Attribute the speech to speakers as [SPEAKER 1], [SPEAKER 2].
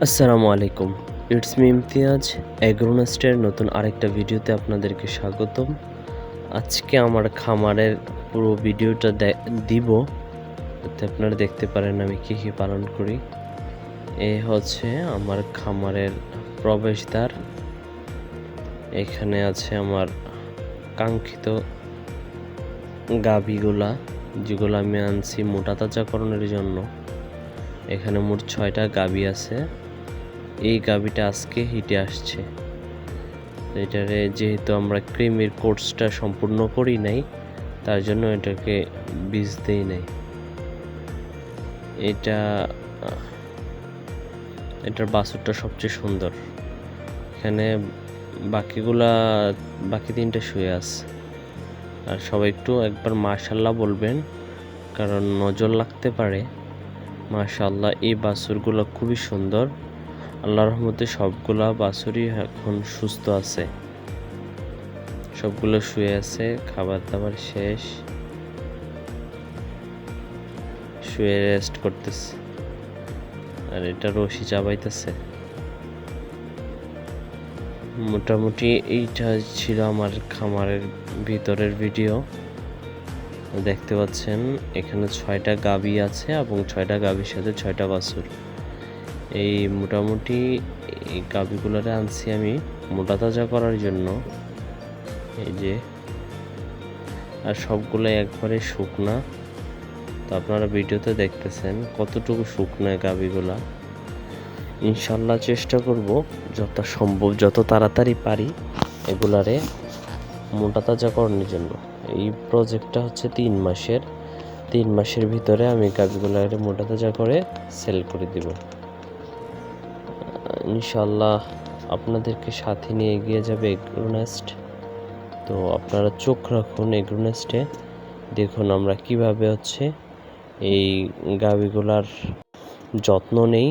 [SPEAKER 1] আসসালামু আলাইকুম। It's me Imtiaz অ্যাগ্রোনেস্টের নতুন আরেকটা ভিডিওতে আপনাদেরকে স্বাগতম। আজকে আমার খামারের পুরো ভিডিওটা দিব, যাতে আপনারা দেখতে পারেন আমি কী কী পালন করি। এ হচ্ছে আমার খামারের প্রবেশদ্বার। এখানে আছে আমার কাঙ্ক্ষিত গাভীগুলা, যেগুলো আমি আনছি মোটা তাজাকরণের জন্য। এখানে মোট 6টা গাভী আছে। এই গাভীটা আজকে হিটে আসছে। এটারে যেহেতু আমরা ক্রিমের কোর্সটা সম্পূর্ণ করি নাই, তার জন্য এটাকে বীজ দেই নাই। এটার বাছুরটা সবচেয়ে সুন্দর। এখানে বাকি 3টা শুয়ে আছে। আর সবাই একবার মাশাআল্লাহ বলবেন, কারণ নজর লাগতে পারে। মাশাআল্লাহ, এই বাছুরগুলো খুবই সুন্দর। আল্লাহর রহমতে সবগুলা বাছুরই এখন সুস্থ আছে। সবগুলো শুয়ে আছে, খাবার দাবার শেষ, শুয়ে রেস্ট করতেছে। আর এটা রশি চাবাইতেছে। মোটামুটি এইটা ছিল আমার খামারের ভিতরের ভিডিও। দেখতে পাচ্ছেন এখানে 6টা গাভী আছে এবং 6টা গাভীর সাথে 6টা বাছুর। এই মোটামুটি এই গাভীগুলোরে আনছি আমি মোটা তাজা করার জন্য। এই যে, আর সবগুলো একবারে শুকনা। তো আপনারা ভিডিওতে দেখতেছেন কতটুকু শুকনা গাভীগুলা। ইনশাল্লাহ চেষ্টা করব যত সম্ভব, যত তাড়াতাড়ি পারি এগুলারে মোটা তাজাকরণের জন্য। এই প্রজেক্টটা হচ্ছে 3 মাসের ভিতরে আমি গাভীগুলারে মোটা তাজা করে সেল করে দিব ইনশাল্লাহ। আপনাদেরকে সাথে নিয়ে এগিয়ে যাবে এগ্রোনেস্ট। তো আপনারা চোখ রাখুন এগ্রোনেস্টে, দেখুন আমরা কিভাবে এই গাভীগুলার যত্ন নেই।